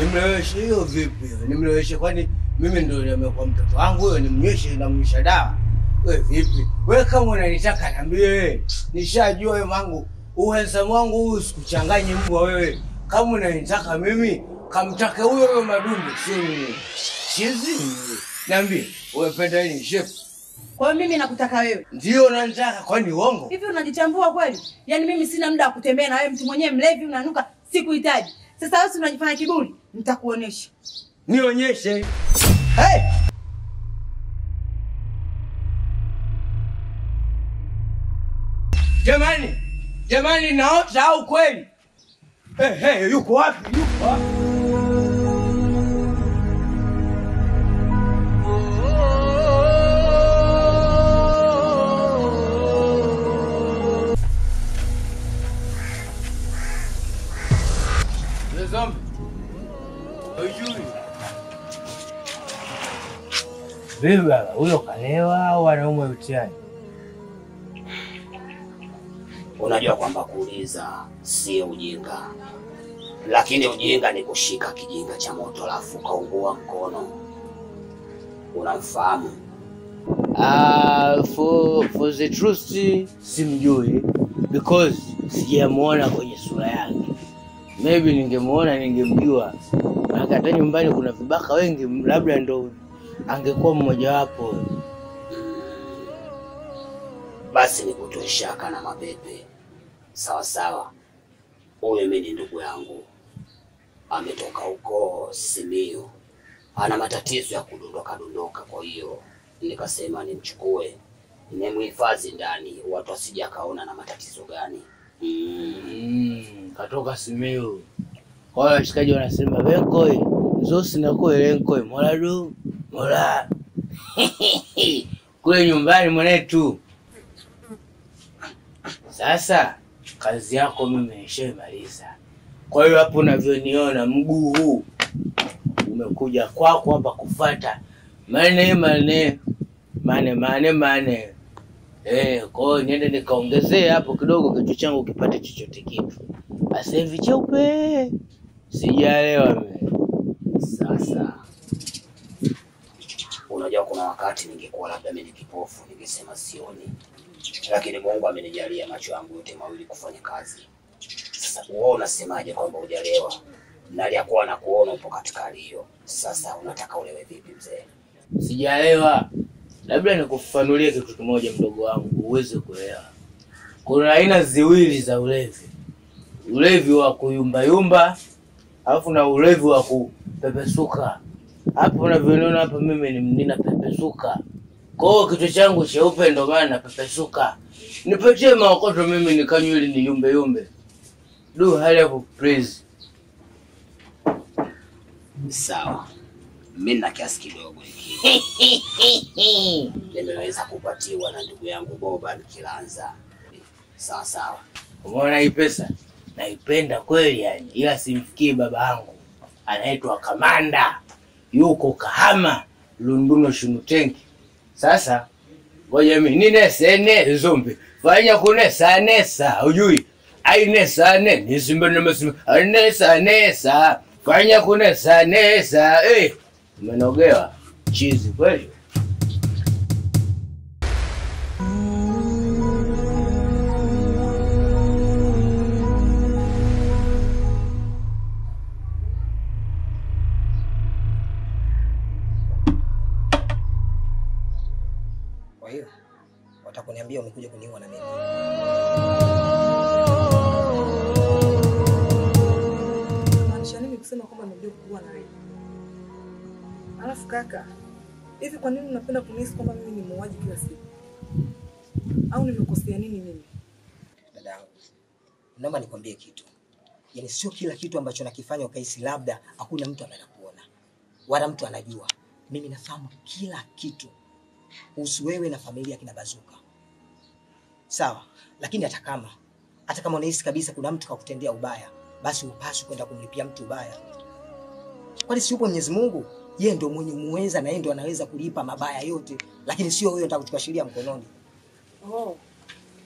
Nimleweshe hiyo vipi? Nimleweshe kwani mimi ndio nimekuwa mtoto wangu huyo nimnyweshe na mnyesha dawa? Wewe vipi? Wewe kama unanitaka niambie wewe. Nishajua wewe mangu. Uhandsome wangu huyu sikuchanganye mbwa wewe. Kama unanitaka mimi kamtake huyo Madumbe sio mimi. Chizi. Niambie, unapenda nini chef? Kwa hiyo mimi nakutaka wewe. Ndio unanitaka kwani uongo? Hivi unajitambua kweli? Yaani mimi sina muda wa kutembea na wewe mtu mwenyewe mlevi unanuka sikuhitaji. Sasa wewe unajifanya kiburi, nitakuonesha. Nionyeshe. Hey! Jamani naota au kweli? Yuko wapi? Yuko wapi? Zombi. Ujui. Beba, huyo kalewa au anaumwa UTI? Unajua kwamba kuuliza sio ujinga. Lakini ujinga ni kushika kijinga cha moto alafu kaungua mkono. Unamfahamu? For the truth simjui because sijamuona kwenye sura yake. Maybe ningemuona ningemjua. Hata nyumbani kuna vibaka wengi labda ndo angekuwa mmoja wapo. Basi nikutoe shaka na mapepe. Sawa sawa. Huyu mimi ni ndugu yangu. Ametoka huko Simiyu. Ana matatizo ya kudondoka kwa hiyo nikasema nimchukue. Nimhifadhi ndani watu wasije kaona na matatizo gani. Katoka Simiyu. Kwa hiyo washikaji wanasema Benkoi, zosi na Benkoi, moladu, mola. Kule nyumbani mwanetu. Sasa kazi yako mimi nishaimaliza. Kwa hiyo hapo unavyoniona mguu huu umekuja kwako hapa kufuata mane. Kwa hiyo niende nikaongezee hapo kidogo kichwa changu kipate chochote kitu. Sasa hivi cheupe. Sijaelewa mimi. Sasa unajua kuna wakati ningekuwa labda mimi kipofu ningesema sioni. Lakini Mungu amenijalia macho yangu yote mawili kufanya kazi. Sasa wewe unasemaje kwamba hujalewa? Na aliyakuwa na kuona upo katika hali hiyo. Sasa unataka ulewe vipi mzee? Sijaelewa. Labda nikufafanulie kitu kimoja mdogo wangu uweze kuelewa. Kuna aina ziwili za ulevi. Ulevi wa kuyumba alafu na ulevi wa kupepesuka. Hapo unavyoona hapa mimi nina pepesuka. Kwa hiyo kichwa changu cheupe ndo maana napepesuka. Nipatie maokoto mimi nikanywe ili ni yumbe. Do hurry up please. Sawa. Mimi na kiasi kidogo hiki. Nimeweza kupatiwa na ndugu yangu Boba Kilanza. Sawa. Umeona hii pesa? Naipenda kweli yani. Ila simfikii baba yangu. Anaitwa Kamanda. Yuko Kahama, Lunduno Shunutenki. Sasa ngoja mimi ninesene zombi. Fanya kunesa ujui. Ainesa nisimbe nimesimbe. Nesa. Fanya kunesa. Umenogewa. Chizi kweli. Kwa hiyo watakuniambia umekuja kuniua na mimi. Maanisha nini kusema kwamba nimekuja kuua na wewe? Alafu kaka, hivi kwa nini unapenda kunihisi kwamba mimi ni muuaji kila siku? Au nimekosea nini mimi? Dadangu, naomba nikwambie kitu. Yaani sio kila kitu ambacho nakifanya ukahisi labda hakuna mtu anakuona. Wala mtu anajua. Mimi nafahamu kila kitu kuhusu wewe na familia kina Bazuka. Sawa, lakini hata kama unahisi kabisa kuna mtu kakutendea ubaya, basi upaswi kwenda kumlipia mtu ubaya. Kwani si yupo Mwenyezi Mungu? Yeye ndio mwenye muweza na yeye ndio anaweza kulipa mabaya yote, lakini sio wewe unataka kuchukua sheria mkononi.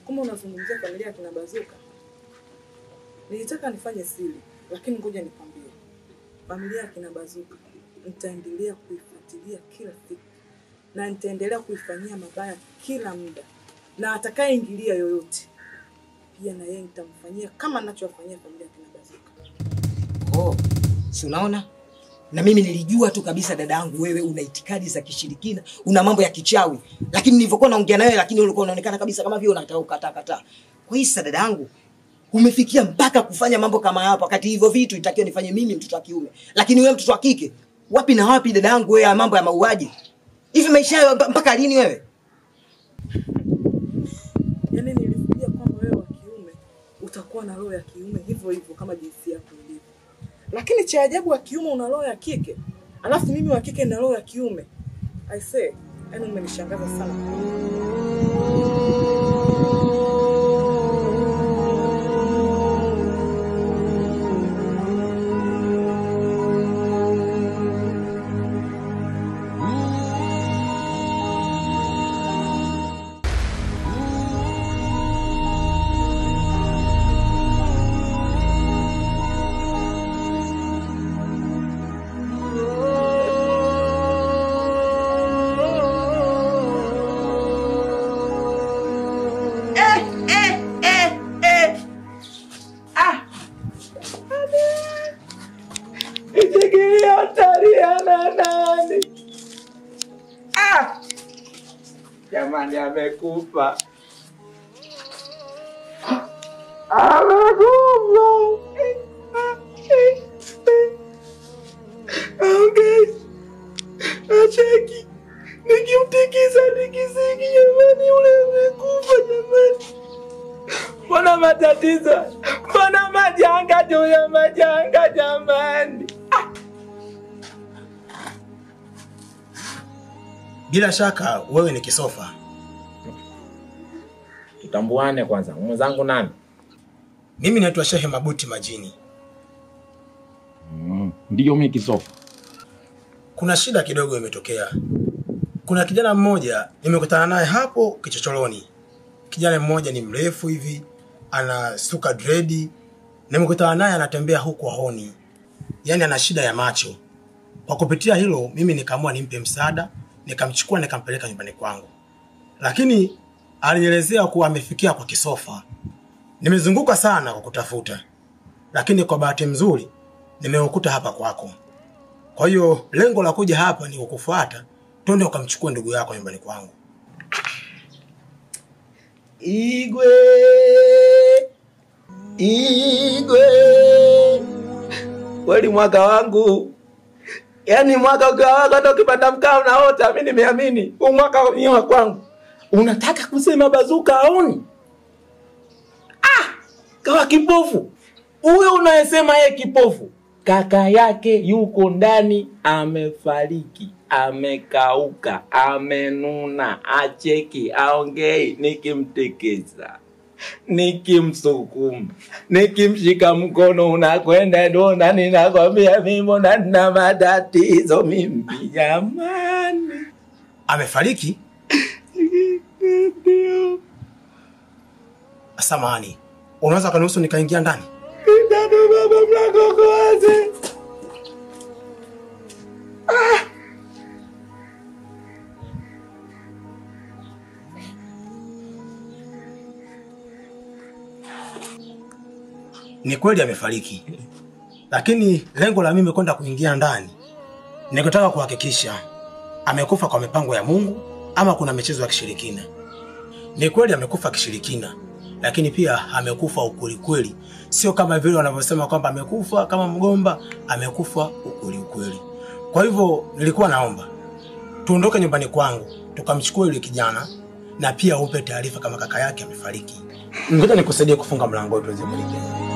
Kama unazungumzia familia kina Bazuka. Nilitaka nifanye siri, lakini ngoja nikwambie. familia ya kina Bazuka nitaendelea kuifuatilia kila siku na nitaendelea kuifanyia mabaya kila muda, na atakayeingilia yoyote pia na yeye nitamfanyia kama ninachowafanyia familia ya kina Bazuka. Oh, si unaona? Na mimi nilijua tu kabisa dada yangu wewe una itikadi za kishirikina, una mambo ya kichawi. Lakini nilivyokuwa naongea na wewe lakini ulikuwa unaonekana kabisa kama vile unataka kukataa. Kwa hiyo dada yangu umefikia mpaka kufanya mambo kama hapa, wakati hivyo vitu itakiwa nifanye mimi mtoto wa kiume. Lakini wewe mtoto wa kike, wapi na wapi dada yangu wewe mambo ya mauaji? Hivi maisha hayo mpaka lini wewe? Yaani nilifikiria kwamba wewe wa kiume utakuwa na roho ya kiume hivyo hivyo kama jinsi yako ilivyo. Lakini cha ajabu wa kiume una roho ya kike. Alafu mimi wa kike na roho ya kiume. I say, yaani umenishangaza sana. Jamani amekufa. Amekufa. Okay. Acheki. Nikimtikisa nikisiki jamani ule amekufa jamani. Mbona matatizo? Mbona majanga juu ya majanga jamani? Bila shaka wewe ni Kisofa. Tutambuane kwanza. Mwenzangu nani? Mimi naitwa Shehe Mabuti Majini. Ndio mimi Kisofa. Kuna shida kidogo imetokea. Kuna kijana mmoja nimekutana naye hapo kichochoroni. Kijana mmoja ni mrefu hivi, ana suka dread. Nimekutana naye anatembea huko honi. Yaani ana shida ya macho. Kwa kupitia hilo mimi nikaamua nimpe msaada, nikamchukua nikampeleka nyumbani kwangu. Lakini alinielezea kuwa amefikia kwa Kisofa. Nimezunguka sana kwa kutafuta. Lakini kwa bahati nzuri nimeukuta hapa kwako. Kwa hiyo lengo la kuja hapa ni kukufuata, twende ukamchukue ndugu yako nyumbani kwangu. Igwe. Kweli mwaka wangu. Yaani mwaka ukiwa hata ukipata mkao na wote mimi nimeamini. Huu mwaka ni wa kwangu. Unataka kusema Bazuka aoni? Kawa kipofu. Huyo unayesema yeye kipofu, kaka yake yuko ndani amefariki, amekauka, amenuna, acheki, aongei, nikimtekeza, nikimsukuma, nikimshika mkono unakwenda dona, ninakwambia mimi na matatizo mimi jamani. Amefariki? Samahani. Unaweza kaniruhusu nikaingia ndani? Ndio baba, mlango uko wazi. Ni kweli amefariki. Lakini lengo la mimi kwenda kuingia ndani ni kutaka kuhakikisha amekufa kwa mipango ya Mungu ama kuna michezo ya kishirikina. Ni kweli amekufa kishirikina, lakini pia amekufa ukweli kweli. Sio kama vile wanavyosema kwamba amekufa kama mgomba, amekufa ukweli ukweli. Kwa hivyo nilikuwa naomba tuondoke nyumbani kwangu, tukamchukue yule kijana na pia upe taarifa kama kaka yake amefariki. Ngoja nikusaidie kufunga mlango wetu tuweze kuingia.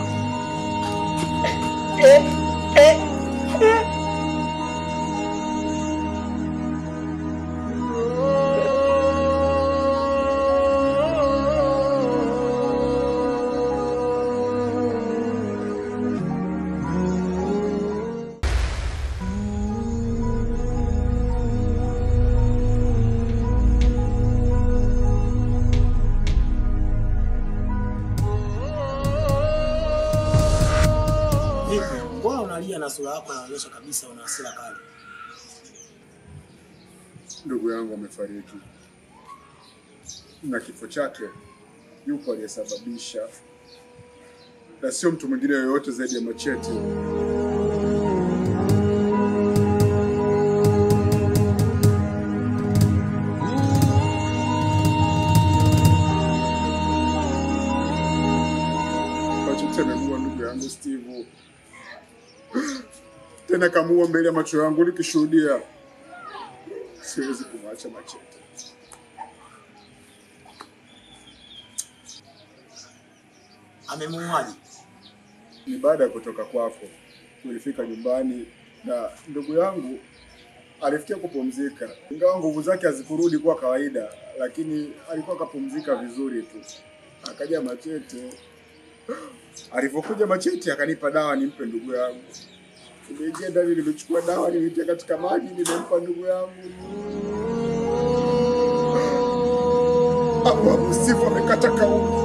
mazingira yako yanaonyesha kabisa una hasira kali. Ndugu yangu amefariki. Na kifo chake yupo aliyesababisha. Na sio mtu mwingine yoyote zaidi ya Machete. Machete amemuua ndugu yangu Steve. Tena kamuua mbele ya macho yangu nikishuhudia. Siwezi kumwacha Machete. Amemuuaje? Ni baada ya kutoka kwako. Tulifika nyumbani na ndugu yangu alifikia kupumzika. Ingawa nguvu zake hazikurudi kwa kawaida, lakini alikuwa kapumzika vizuri tu. Akaja Machete. Alipokuja Machete akanipa dawa nimpe ndugu yangu. Nimeingia ndani nimechukua dawa nimeitia katika maji nimempa ndugu yangu. Hapo Steve amekata kauli.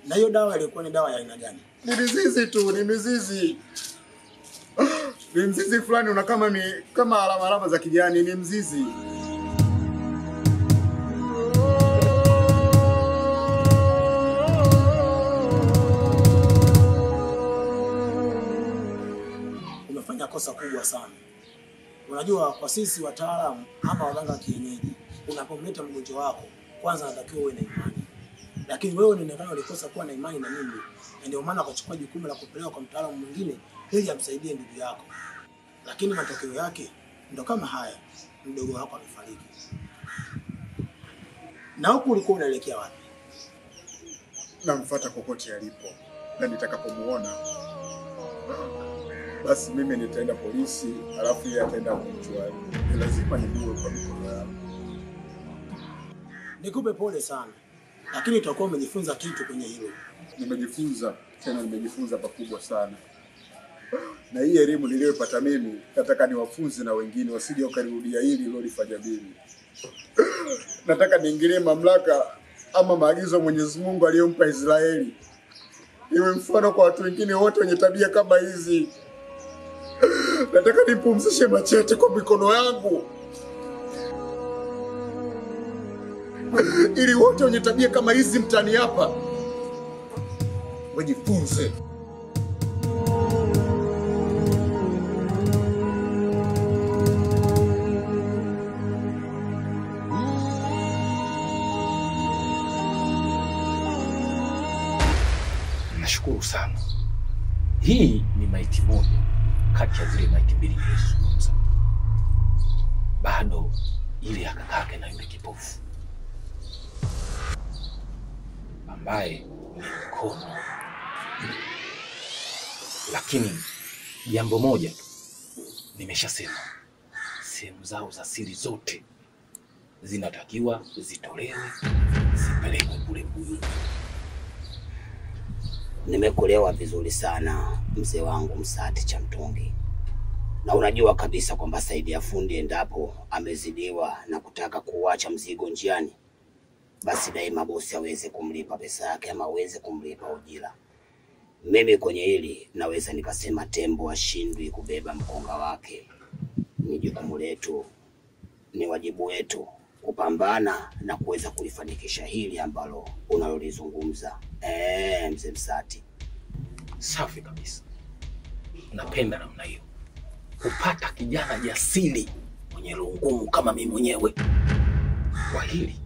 Na hiyo dawa ilikuwa ni dawa ya aina gani? Ni mizizi tu, ni mizizi. Ni mzizi fulani una kama alama za kijani, ni mzizi. Umefanya kosa kubwa sana. Unajua kwa sisi wataalamu ama waganga kienyeji, unapomleta mgonjwa wako, kwanza unatakiwa uwe na imani. Lakini wewe unaonekana ulikosa kuwa na imani na mimi. Na ndio maana akachukua jukumu la kupeleka kwa mtaalamu mwingine ili amsaidie ndugu yako. Lakini matokeo yake ndio kama haya. Mdogo wako amefariki. Na huko ulikuwa unaelekea wapi? Namfuata kokote alipo. Na nitakapomuona basi mimi nitaenda polisi, alafu yeye ataenda kumchukua. Ni lazima nimuue kwa mikono yangu. Nikupe pole sana. Lakini utakuwa umejifunza kitu kwenye hilo. Nimejifunza pakubwa sana. Na hii elimu niliyopata mimi, nataka niwafunze na wengine wasije wakarudia hili lilolifanya mimi. Nataka niingilie mamlaka ama maagizo Mwenyezi Mungu aliyompa Israeli. Iwe mfano kwa watu wengine wote wenye tabia kama hizi. Nataka nipumzishe Machete kwa mikono yangu. Ili wote wenye tabia kama hizi mtani hapa wajifunze. Nashukuru sana. Hii ni maiti moja kati ya zile maiti mbili nilizozungumza. Bado ile ya kakake na yule kipofu ambaye ni mkono. Lakini jambo moja tu nimeshasema, sehemu zao za siri zote zinatakiwa zitolewe, zipelekwe kule Mbuyuni. Nimekuelewa vizuri sana mzee wangu Msati cha Mtungi. Na unajua kabisa kwamba Saidi ya Fundi endapo amezidiwa na kutaka kuacha mzigo njiani, basi daima bosi aweze kumlipa pesa yake ama aweze kumlipa ujira. Mimi kwenye hili naweza nikasema tembo ashindwi kubeba mkonga wake. Ni jukumu letu, ni wajibu wetu kupambana na kuweza kulifanikisha hili ambalo unalolizungumza. Mzee Msati. Safi kabisa. Napenda namna hiyo. Kupata kijana jasiri mwenye roho ngumu kama mimi mwenyewe. Kwa hili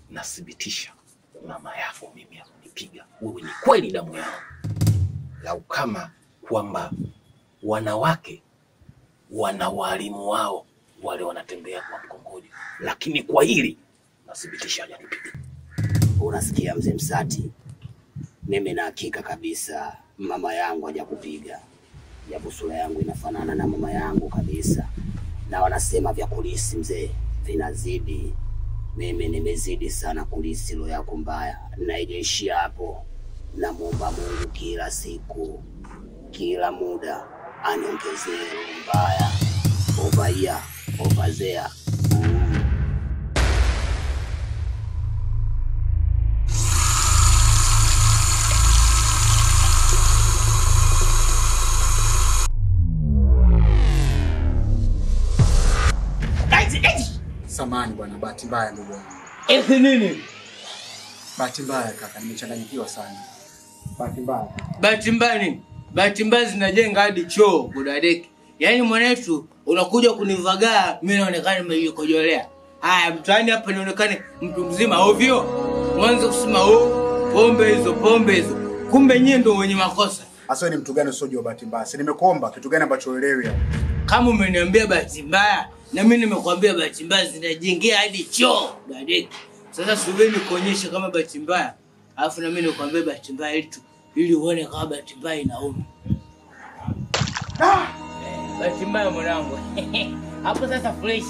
nathibitisha mama yako mimi akunipiga. Wewe ni kweli damu yao. Lau kama kwamba wanawake wana walimu wao wale wanatembea kwa mkongojo. Lakini kwa hili nathibitisha hajanipiga. Unasikia mzee Msati? Mimi na hakika kabisa mama yangu hajakupiga. Japo sura yangu inafanana na mama yangu kabisa. Na wanasema vya kulisi mzee vinazidi. Mimi nimezidi sana kulisi roho yako mbaya. Na ijaishia hapo. Namuomba Mungu kila siku, kila muda aniongezee roho mbaya. Ovaia, ovazea. Samahani bwana, bahati mbaya ndugu yangu. Eti nini? Bahati mbaya kaka, nimechanganyikiwa sana. Bahati mbaya. Bahati mbaya nini? Bahati mbaya zinajenga hadi choo kudadeki. Yaani mwanetu unakuja kunivagaa mimi naonekana nimejikojolea. Haya mtaani hapa nionekane mtu mzima ovyo. Mwanzo kusema pombe hizo. Kumbe nyie ndio wenye makosa. Asa ni mtu gani usojua bahati mbaya? Si nimekuomba kitu gani ambacho uelewi hapo? Kama umeniambia bahati mbaya na mimi nimekwambia bahati mbaya zinajengea hadi choo dadeki. Sasa subiri nikuonyeshe kama bahati mbaya. Alafu na mimi nikwambie bahati mbaya ili uone kama bahati mbaya inauma. Bahati mbaya mwanangu. Hapo sasa fresh.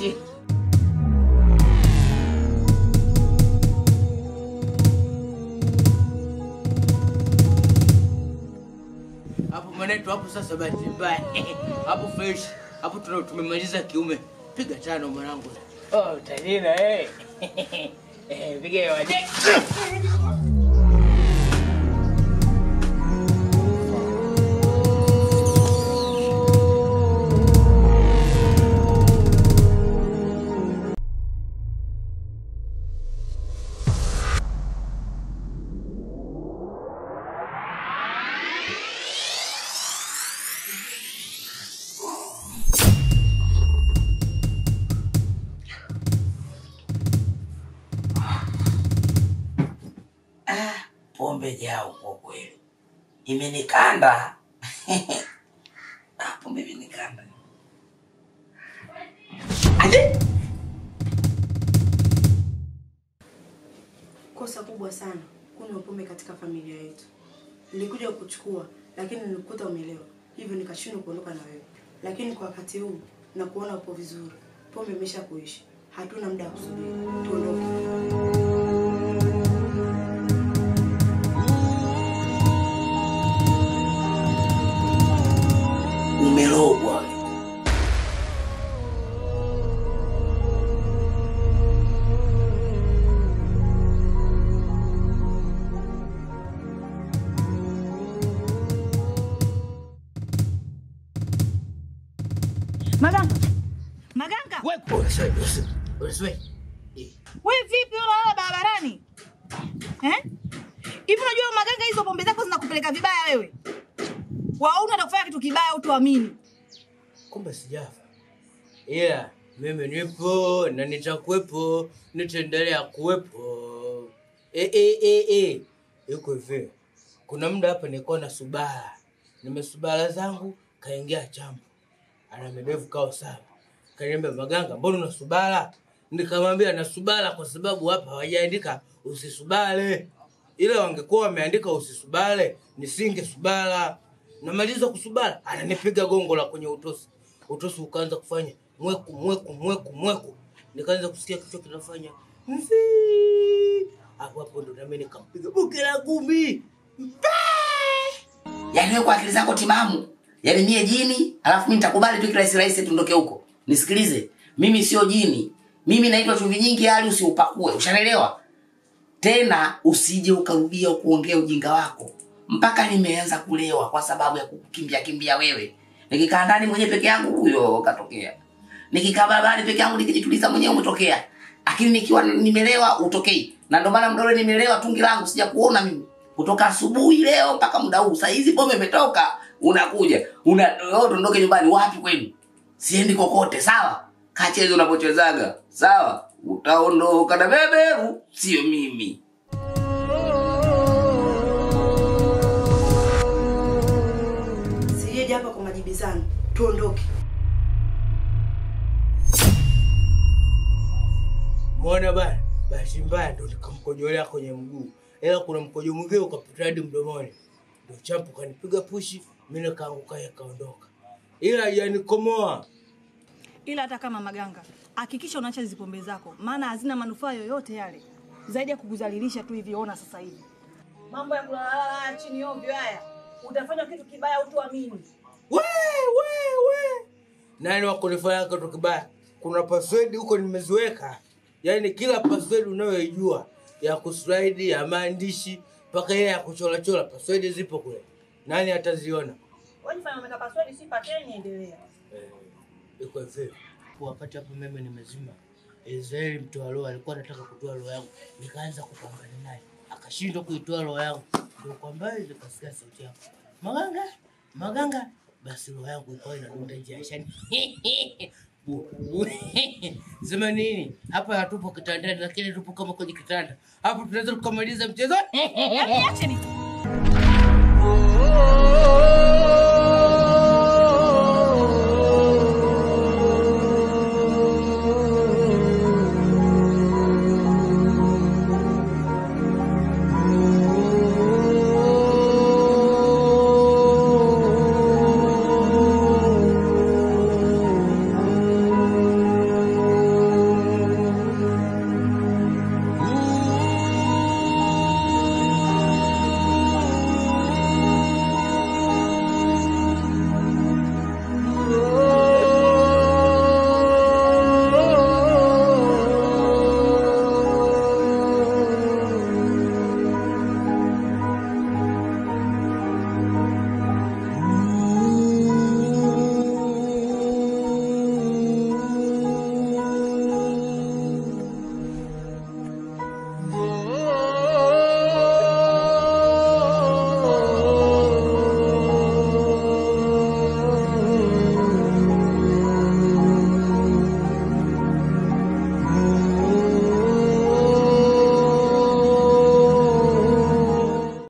Hapo mwanetu hapo sasa bahati mbaya. Hapo fresh. Hapo tumemaliza kiume. Piga tano mwanangu. Oh, Tanina piga waje. Pombe jao kwa kweli. Imenikanda. Pombe imenikanda. Aje? Kosa kubwa sana kunywa pombe katika familia yetu. Nilikuja kukuchukua lakini nilikuta umelewa. Hivyo nikashindwa kuondoka na wewe. Lakini kwa wakati huu na kuona upo vizuri. Pombe imesha kuishi. Hatuna muda wa kusubiri. Tuondoke. Umerogwa. Maganga. Wewe Wewe vipi unalala barabarani? Hivi unajua maganga hizo pombe zako zinakupeleka vibaya wewe? Waona atakufanya kitu kibaya utaamini. Kumbe sijafa. Ila mimi nipo na nitakuwepo, nitaendelea kuwepo. Yuko hivi. Kuna muda hapa nilikuwa na subara. Nimesubara zangu kaingia chambo. Ana medevu kao sana. Kaniambia Maganga, mbona unasubara? Nikamwambia nasubara kwa sababu hapa hawajaandika usisubale. Ila wangekuwa wameandika usisubale, nisingesubara. Namaliza kusubara, ananipiga gongo la kwenye utosi. Utosi ukaanza kufanya mweku. Nikaanza kusikia kichwa kinafanya mfi. Hapo ndo na mimi nikampiga buke la ngumi. Yaani wewe kwa akili zako timamu. Yaani mie jini, alafu mimi nitakubali tu kirahisi tuondoke huko. Nisikilize, mimi sio jini. Mimi naitwa chumvi nyingi hali usiupakue. Ushaelewa? Tena usije ukarudia kuongea ujinga wako. Mpaka nimeanza kulewa kwa sababu ya kukimbia wewe. Nikikaa ndani mwenyewe peke yangu huyo katokea. Nikikaa barabarani peke yangu nikijituliza mwenyewe umetokea. Lakini nikiwa nimelewa utokei. Na ndio maana mdole nimelewa tungi langu sija kuona mimi. Kutoka asubuhi leo mpaka muda huu. Sasa hizi pombe imetoka, unakuja. Unaondoke nyumbani wapi kwenu? Siendi kokote, sawa? Kacheze unapochezaga. Sawa? Utaondoka na beberu, sio mimi. Sijeje hapa kwa majibizano. Tuondoke. Muona bana, basi mbaya ndo nikamkojolea kwenye mguu. Ila kuna mkojo mwingine ukapita hadi mdomoni. Ndio champu kanipiga pushi, mimi nikaanguka yakaondoka. Ila hajanikomoa. Ila hata kama Maganga, hakikisha unaacha hizo pombe zako, maana hazina manufaa yoyote yale. Zaidi ya kukudhalilisha tu hivi. Ona sasa hivi. Mambo ya kulala chini ovyo haya. Utafanya kitu kibaya utuamini. We. Nani wako nifanya kitu kibaya? Kuna password huko nimeziweka. Yaani kila password unayojua ya kuslide, ya maandishi, mpaka ile ya kuchola password zipo kule. Nani ataziona? Wewe fanya umeka password si pateni endelea. Iko hivi. Wakati hapo mimi nimezima. Israeli mtoa roho alikuwa anataka kutoa roho yangu. Nikaanza kupambana naye. Akashindwa kuitoa roho yangu. Ndio kwa mbali nikasikia sauti yako. Maganga, maganga. Basi roho yangu ikawa inadunda nje ya shani. Sema nini? Hapa hatupo kitandani lakini tupo kama kwenye kitanda. Hapo tunaweza kumaliza mchezo. Yaani acha ni